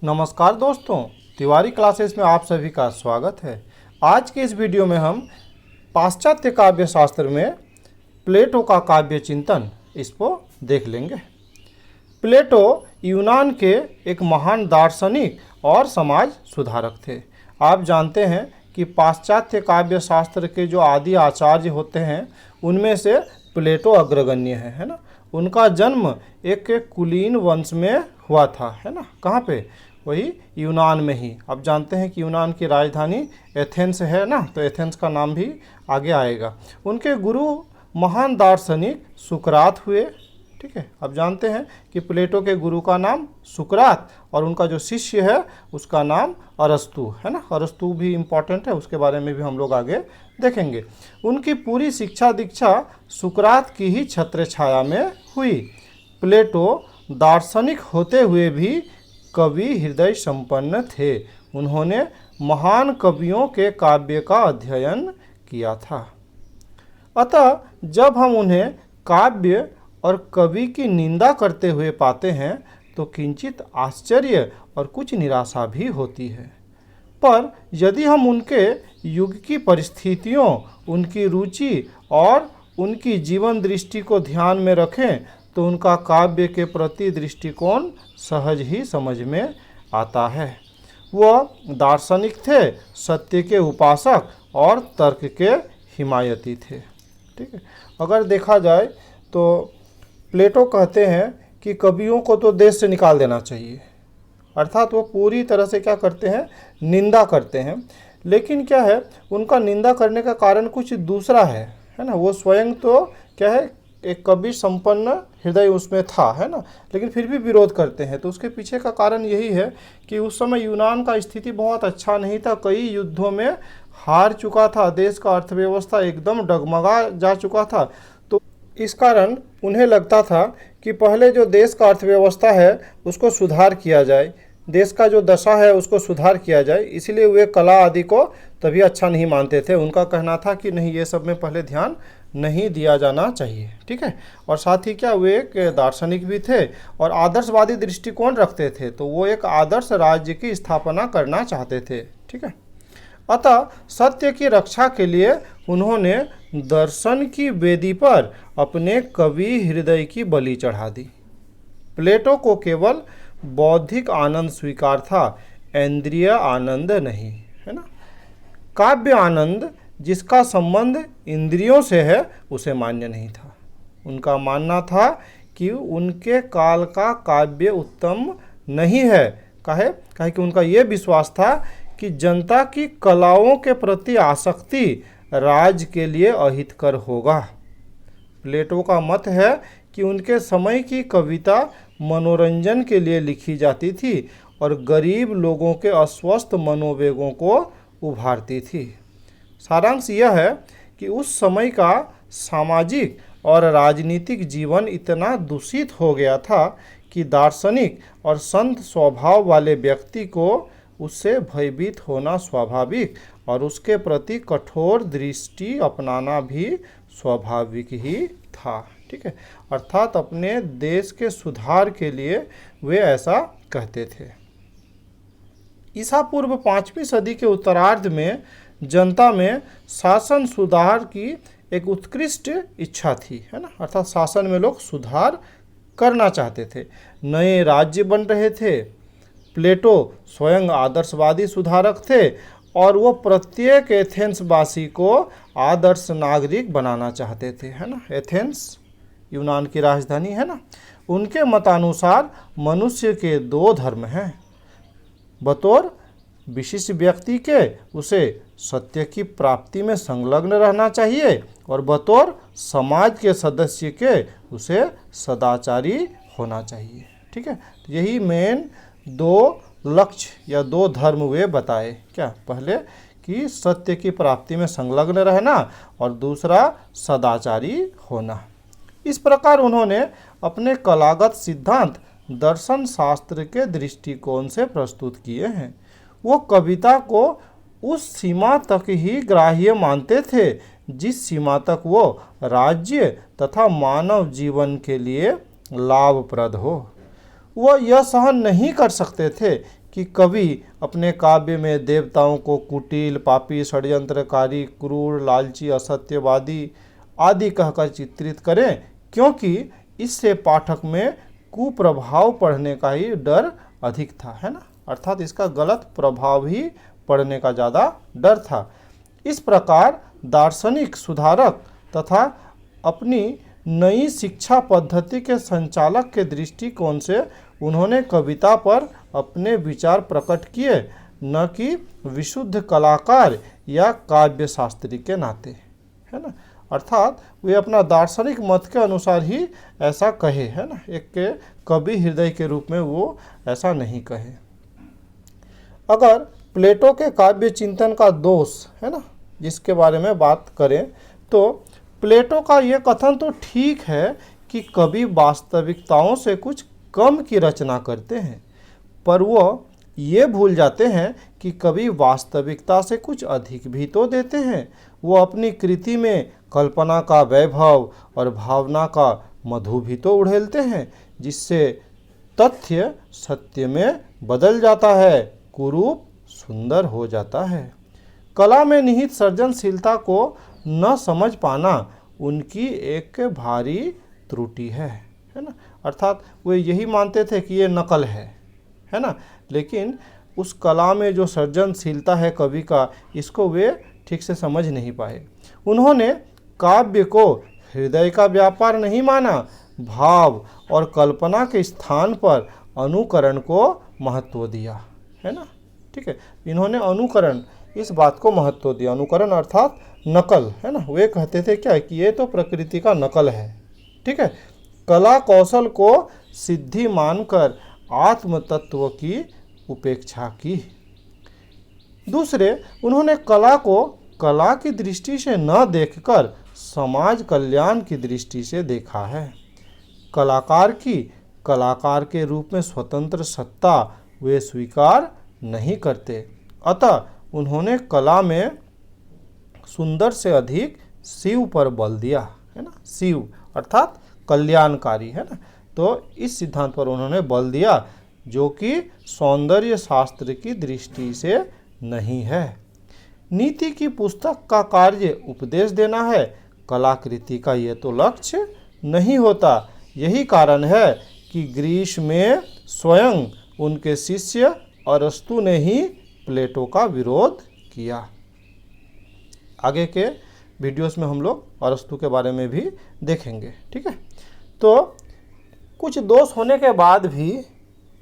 नमस्कार दोस्तों, तिवारी क्लासेस में आप सभी का स्वागत है। आज के इस वीडियो में हम पाश्चात्य काव्य शास्त्र में प्लेटो का काव्य चिंतन इसको देख लेंगे। प्लेटो यूनान के एक महान दार्शनिक और समाज सुधारक थे। आप जानते हैं कि पाश्चात्य काव्य शास्त्र के जो आदि आचार्य होते हैं उनमें से प्लेटो अग्रगण्य है ना। उनका जन्म एक कुलीन वंश में हुआ था, है ना। कहाँ पे? वही यूनान में ही। अब जानते हैं कि यूनान की राजधानी एथेंस है ना, तो एथेंस का नाम भी आगे आएगा। उनके गुरु महान दार्शनिक सुकरात हुए। ठीक है, अब जानते हैं कि प्लेटो के गुरु का नाम सुकरात और उनका जो शिष्य है उसका नाम अरस्तु है ना। अरस्तु भी इम्पॉर्टेंट है, उसके बारे में भी हम लोग आगे देखेंगे। उनकी पूरी शिक्षा दीक्षा सुकरात की ही छत्र छाया में हुई। प्लेटो दार्शनिक होते हुए भी कवि हृदय संपन्न थे। उन्होंने महान कवियों के काव्य का अध्ययन किया था। अतः जब हम उन्हें काव्य और कवि की निंदा करते हुए पाते हैं तो किंचित आश्चर्य और कुछ निराशा भी होती है। पर यदि हम उनके युग की परिस्थितियों, उनकी रुचि और उनकी जीवन दृष्टि को ध्यान में रखें तो उनका काव्य के प्रति दृष्टिकोण सहज ही समझ में आता है। वह दार्शनिक थे, सत्य के उपासक और तर्क के हिमायती थे। ठीक है, अगर देखा जाए तो प्लेटो कहते हैं कि कवियों को तो देश से निकाल देना चाहिए, अर्थात वो पूरी तरह से क्या करते हैं, निंदा करते हैं। लेकिन क्या है, उनका निंदा करने का कारण कुछ दूसरा है ना। वो स्वयं तो क्या है, एक कवि संपन्न हृदय उसमें था, है ना, लेकिन फिर भी विरोध करते हैं। तो उसके पीछे का कारण यही है कि उस समय यूनान का स्थिति बहुत अच्छा नहीं था। कई युद्धों में हार चुका था, देश का अर्थव्यवस्था एकदम डगमगा जा चुका था। तो इस कारण उन्हें लगता था कि पहले जो देश का अर्थव्यवस्था है उसको सुधार किया जाए, देश का जो दशा है उसको सुधार किया जाए। इसीलिए वे कला आदि को तभी अच्छा नहीं मानते थे। उनका कहना था कि नहीं, ये सब में पहले ध्यान नहीं दिया जाना चाहिए। ठीक है, और साथ ही क्या, वे एक दार्शनिक भी थे और आदर्शवादी दृष्टिकोण रखते थे। तो वो एक आदर्श राज्य की स्थापना करना चाहते थे। ठीक है, अतः सत्य की रक्षा के लिए उन्होंने दर्शन की वेदी पर अपने कवि हृदय की बलि चढ़ा दी। प्लेटो को केवल बौद्धिक आनंद स्वीकार था, इंद्रिय आनंद नहीं, है ना। काव्य आनंद जिसका संबंध इंद्रियों से है उसे मान्य नहीं था। उनका मानना था कि उनके काल का काव्य उत्तम नहीं है। काहे कि उनका ये विश्वास था कि जनता की कलाओं के प्रति आसक्ति राज के लिए अहितकर होगा। प्लेटो का मत है कि उनके समय की कविता मनोरंजन के लिए लिखी जाती थी और गरीब लोगों के अस्वस्थ मनोवेगों को उभारती थी। सारांश यह है कि उस समय का सामाजिक और राजनीतिक जीवन इतना दूषित हो गया था कि दार्शनिक और संत स्वभाव वाले व्यक्ति को उससे भयभीत होना स्वाभाविक और उसके प्रति कठोर दृष्टि अपनाना भी स्वाभाविक ही था। ठीक है, अर्थात अपने देश के सुधार के लिए वे ऐसा कहते थे। ईसा पूर्व 5वीं सदी के उत्तरार्ध में जनता में शासन सुधार की एक उत्कृष्ट इच्छा थी, है ना। अर्थात शासन में लोग सुधार करना चाहते थे, नए राज्य बन रहे थे। प्लेटो स्वयं आदर्शवादी सुधारक थे और वो प्रत्येक एथेंसवासी को आदर्श नागरिक बनाना चाहते थे, है ना। एथेंस यूनान की राजधानी है ना। उनके मतानुसार मनुष्य के 2 धर्म हैं। बतौर विशिष्ट व्यक्ति के उसे सत्य की प्राप्ति में संलग्न रहना चाहिए और बतौर समाज के सदस्य के उसे सदाचारी होना चाहिए। ठीक है, यही मेन 2 लक्ष्य या 2 धर्म वे बताए। क्या? पहले कि सत्य की प्राप्ति में संलग्न रहना और दूसरा सदाचारी होना। इस प्रकार उन्होंने अपने कलागत सिद्धांत दर्शन शास्त्र के दृष्टिकोण से प्रस्तुत किए हैं। वो कविता को उस सीमा तक ही ग्राह्य मानते थे जिस सीमा तक वो राज्य तथा मानव जीवन के लिए लाभप्रद हो। वह यह सहन नहीं कर सकते थे कि कवि अपने काव्य में देवताओं को कुटिल, पापी, षड्यंत्रकारी, क्रूर, लालची, असत्यवादी आदि कहकर चित्रित करें, क्योंकि इससे पाठक में कुप्रभाव पढ़ने का ही डर अधिक था, है ना। अर्थात इसका गलत प्रभाव ही पड़ने का ज़्यादा डर था। इस प्रकार दार्शनिक सुधारक तथा अपनी नई शिक्षा पद्धति के संचालक के दृष्टिकोण से उन्होंने कविता पर अपने विचार प्रकट किए, न कि विशुद्ध कलाकार या काव्य शास्त्री के नाते, है ना। अर्थात वे अपना दार्शनिक मत के अनुसार ही ऐसा कहे, है ना, एक के कवि हृदय के रूप में वो ऐसा नहीं कहे। अगर प्लेटो के काव्य चिंतन का दोष, है ना, जिसके बारे में बात करें तो प्लेटो का ये कथन तो ठीक है कि कवि वास्तविकताओं से कुछ कम की रचना करते हैं, पर वो ये भूल जाते हैं कि कवि वास्तविकता से कुछ अधिक भी तो देते हैं। वो अपनी कृति में कल्पना का वैभव और भावना का मधु भी तो उड़ेलते हैं, जिससे तथ्य सत्य में बदल जाता है, कुरूप सुंदर हो जाता है। कला में निहित सृजनशीलता को न समझ पाना उनकी एक भारी त्रुटि है ना। अर्थात वे यही मानते थे कि ये नकल है ना, लेकिन उस कला में जो सृजनशीलता है कवि का, इसको वे ठीक से समझ नहीं पाए। उन्होंने काव्य को हृदय का व्यापार नहीं माना, भाव और कल्पना के स्थान पर अनुकरण को महत्व दिया, है ना। ठीक है, इन्होंने अनुकरण इस बात को महत्व दिया। अनुकरण अर्थात नकल, है ना। वे कहते थे क्या कि ये तो प्रकृति का नकल है। ठीक है, कला कौशल को सिद्धि मानकर आत्म तत्व की उपेक्षा की। दूसरे, उन्होंने कला को कला की दृष्टि से न देखकर समाज कल्याण की दृष्टि से देखा है। कलाकार की कलाकार के रूप में स्वतंत्र सत्ता वे स्वीकार नहीं करते, अतः उन्होंने कला में सुंदर से अधिक शिव पर बल दिया, है ना। शिव अर्थात कल्याणकारी, है ना। तो इस सिद्धांत पर उन्होंने बल दिया, जो कि सौंदर्य शास्त्र की दृष्टि से नहीं है। नीति की पुस्तक का कार्य उपदेश देना है, कलाकृति का ये तो लक्ष्य नहीं होता। यही कारण है कि ग्रीस में स्वयं उनके शिष्य अरस्तु ने ही प्लेटो का विरोध किया। आगे के वीडियोस में हम लोग अरस्तु के बारे में भी देखेंगे। ठीक है, तो कुछ दोष होने के बाद भी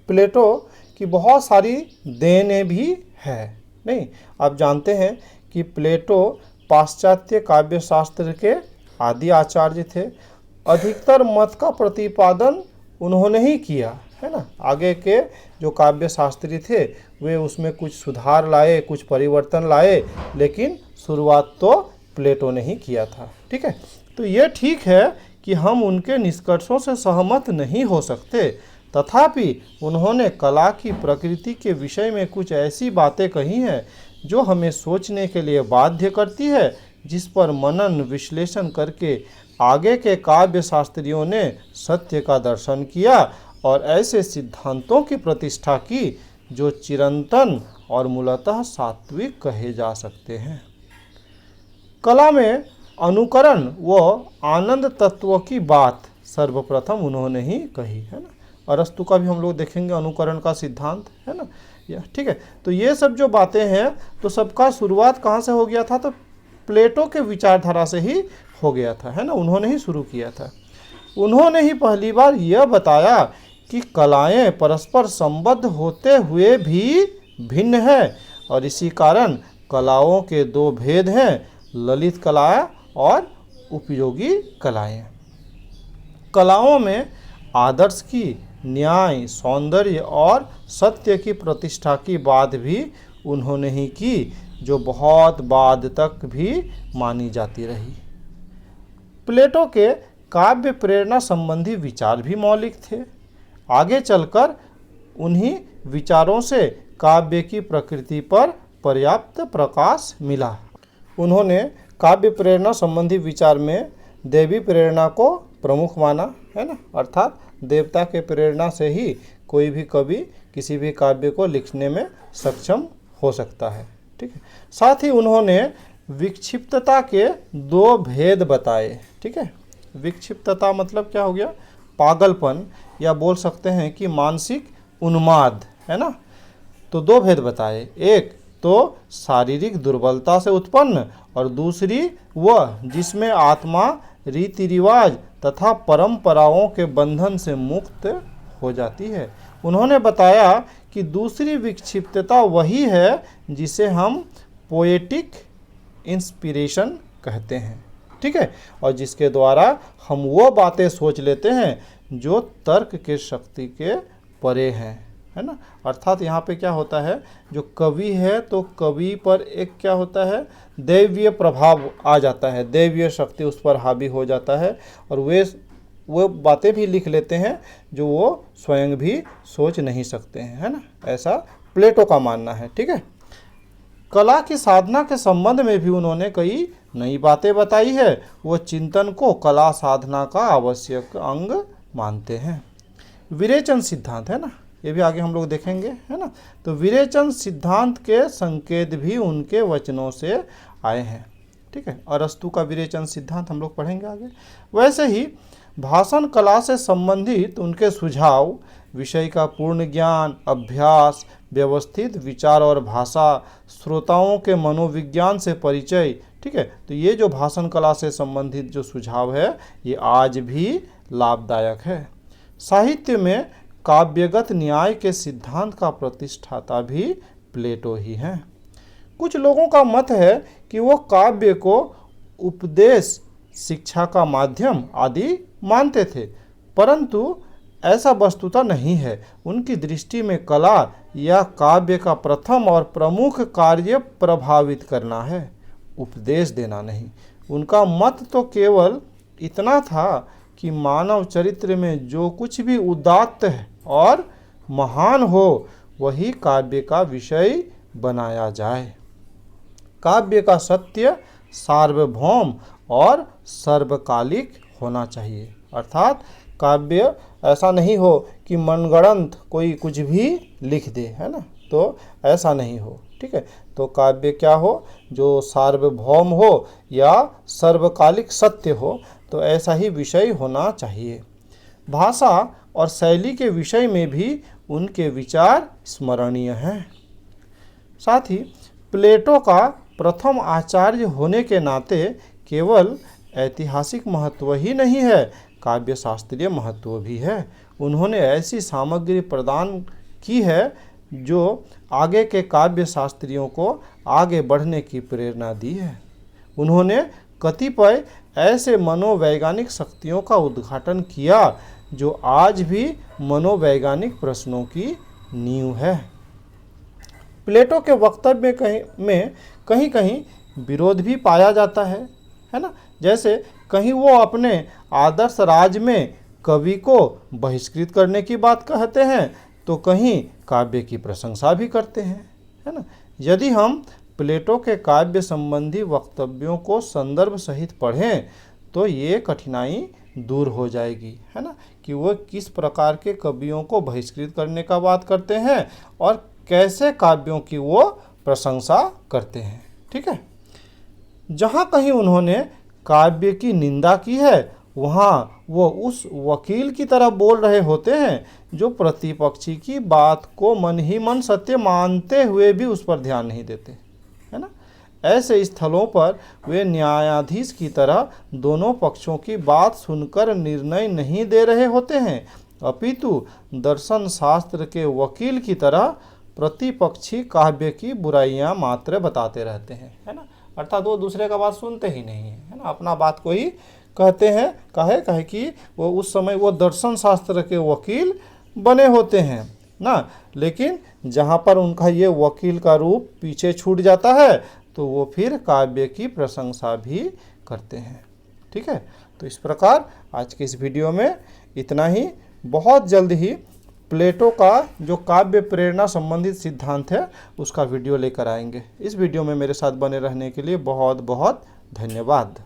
प्लेटो की बहुत सारी देनें भी है। नहीं, आप जानते हैं कि प्लेटो पाश्चात्य काव्य शास्त्र के आदि आचार्य थे। अधिकतर मत का प्रतिपादन उन्होंने ही किया, है ना। आगे के जो काव्य शास्त्री थे वे उसमें कुछ सुधार लाए, कुछ परिवर्तन लाए, लेकिन शुरुआत तो प्लेटो ने ही किया था। ठीक है, तो ये ठीक है कि हम उनके निष्कर्षों से सहमत नहीं हो सकते, तथापि उन्होंने कला की प्रकृति के विषय में कुछ ऐसी बातें कही हैं जो हमें सोचने के लिए बाध्य करती है, जिस पर मनन विश्लेषण करके आगे के काव्य शास्त्रियों ने सत्य का दर्शन किया और ऐसे सिद्धांतों की प्रतिष्ठा की जो चिरंतन और मूलतः सात्विक कहे जा सकते हैं। कला में अनुकरण व आनंद तत्व की बात सर्वप्रथम उन्होंने ही कही, है ना। अरस्तु का भी हम लोग देखेंगे अनुकरण का सिद्धांत, है ना। ठीक है, तो ये सब जो बातें हैं तो सबका शुरुआत कहाँ से हो गया था, तो प्लेटो के विचारधारा से ही हो गया था, है ना। उन्होंने ही शुरू किया था। उन्होंने ही पहली बार यह बताया कि कलाएं परस्पर संबद्ध होते हुए भी भिन्न है, और इसी कारण कलाओं के दो भेद हैं, ललित कलाएं और उपयोगी कलाएं। कलाओं में आदर्श की, न्याय, सौंदर्य और सत्य की प्रतिष्ठा की बात भी उन्होंने ही की, जो बहुत बाद तक भी मानी जाती रही। प्लेटो के काव्य प्रेरणा संबंधी विचार भी मौलिक थे। आगे चलकर उन्हीं विचारों से काव्य की प्रकृति पर पर्याप्त प्रकाश मिला। उन्होंने काव्य प्रेरणा संबंधी विचार में देवी प्रेरणा को प्रमुख माना, है ना, अर्थात देवता के प्रेरणा से ही कोई भी कवि किसी भी काव्य को लिखने में सक्षम हो सकता है। ठीक है। साथ ही उन्होंने विक्षिप्तता के 2 भेद बताए। ठीक है। विक्षिप्तता मतलब क्या हो गया? पागलपन, या बोल सकते हैं कि मानसिक उन्माद, है ना। तो 2 भेद बताए, एक तो शारीरिक दुर्बलता से उत्पन्न और दूसरी वह जिसमें आत्मा रीति रिवाज तथा परंपराओं के बंधन से मुक्त हो जाती है। उन्होंने बताया कि दूसरी विक्षिप्तता वही है जिसे हम पोएटिक इंस्पिरेशन कहते हैं। ठीक है। और जिसके द्वारा हम वो बातें सोच लेते हैं जो तर्क के शक्ति के परे हैं, है ना। अर्थात यहाँ पे क्या होता है, जो कवि है तो कवि पर एक क्या होता है, दैवीय प्रभाव आ जाता है, दैवीय शक्ति उस पर हावी हो जाता है और वो बातें भी लिख लेते हैं जो वो स्वयं भी सोच नहीं सकते हैं, है ना। ऐसा प्लेटो का मानना है। ठीक है। कला की साधना के संबंध में भी उन्होंने कई नई बातें बताई है। वो चिंतन को कला साधना का आवश्यक अंग मानते हैं। विरेचन सिद्धांत, है ना, ये भी आगे हम लोग देखेंगे, है ना। तो विरेचन सिद्धांत के संकेत भी उनके वचनों से आए हैं। ठीक है। अरस्तु का विरेचन सिद्धांत हम लोग पढ़ेंगे आगे। वैसे ही भाषण कला से संबंधित उनके सुझाव, विषय का पूर्ण ज्ञान, अभ्यास, व्यवस्थित विचार और भाषा, श्रोताओं के मनोविज्ञान से परिचय। ठीक है। तो ये जो भाषण कला से संबंधित जो सुझाव है ये आज भी लाभदायक है। साहित्य में काव्यगत न्याय के सिद्धांत का प्रतिष्ठाता भी प्लेटो ही हैं। कुछ लोगों का मत है कि वो काव्य को उपदेश, शिक्षा का माध्यम आदि मानते थे, परंतु ऐसा वस्तुतः नहीं है। उनकी दृष्टि में कला या काव्य का प्रथम और प्रमुख कार्य प्रभावित करना है, उपदेश देना नहीं। उनका मत तो केवल इतना था कि मानव चरित्र में जो कुछ भी उदात्त है और महान हो वही काव्य का विषय बनाया जाए। काव्य का सत्य सार्वभौम और सर्वकालिक होना चाहिए। अर्थात काव्य ऐसा नहीं हो कि मनगढ़ंत कोई कुछ भी लिख दे, है ना, तो ऐसा नहीं हो। ठीक है। तो काव्य क्या हो, जो सार्वभौम हो या सर्वकालिक सत्य हो, तो ऐसा ही विषय होना चाहिए। भाषा और शैली के विषय में भी उनके विचार स्मरणीय हैं। साथ ही प्लेटो का प्रथम आचार्य होने के नाते केवल ऐतिहासिक महत्व ही नहीं है, काव्य शास्त्रीय महत्व भी है। उन्होंने ऐसी सामग्री प्रदान की है जो आगे के काव्य शास्त्रियों को आगे बढ़ने की प्रेरणा दी है। उन्होंने कतिपय ऐसे मनोवैज्ञानिक शक्तियों का उद्घाटन किया जो आज भी मनोवैज्ञानिक प्रश्नों की नींव है। प्लेटो के वक्तव्य में कहीं कहीं विरोध भी पाया जाता है ना। जैसे कहीं वो अपने आदर्श राज में कवि को बहिष्कृत करने की बात कहते हैं तो कहीं काव्य की प्रशंसा भी करते हैं, है ना। यदि हम प्लेटो के काव्य संबंधी वक्तव्यों को संदर्भ सहित पढ़ें तो ये कठिनाई दूर हो जाएगी, है ना, कि वो किस प्रकार के कवियों को बहिष्कृत करने का बात करते हैं और कैसे काव्यों की वो प्रशंसा करते हैं। ठीक है। जहाँ कहीं उन्होंने काव्य की निंदा की है वहाँ वो उस वकील की तरह बोल रहे होते हैं जो प्रतिपक्षी की बात को मन ही मन सत्य मानते हुए भी उस पर ध्यान नहीं देते, है ना। ऐसे स्थलों पर वे न्यायाधीश की तरह दोनों पक्षों की बात सुनकर निर्णय नहीं दे रहे होते हैं, अपितु दर्शन शास्त्र के वकील की तरह प्रतिपक्षी काव्य की बुराइयां मात्र बताते रहते हैं, है ना। अर्थात वो दूसरे का बात सुनते ही नहीं है ना, अपना बात को ही कहते हैं। कहे कि वो उस समय वो दर्शन शास्त्र के वकील बने होते हैं ना, लेकिन जहाँ पर उनका ये वकील का रूप पीछे छूट जाता है तो वो फिर काव्य की प्रशंसा भी करते हैं। ठीक है। तो इस प्रकार आज के इस वीडियो में इतना ही। बहुत जल्द ही प्लेटो का जो काव्य प्रेरणा संबंधित सिद्धांत है उसका वीडियो लेकर आएंगे। इस वीडियो में मेरे साथ बने रहने के लिए बहुत बहुत धन्यवाद।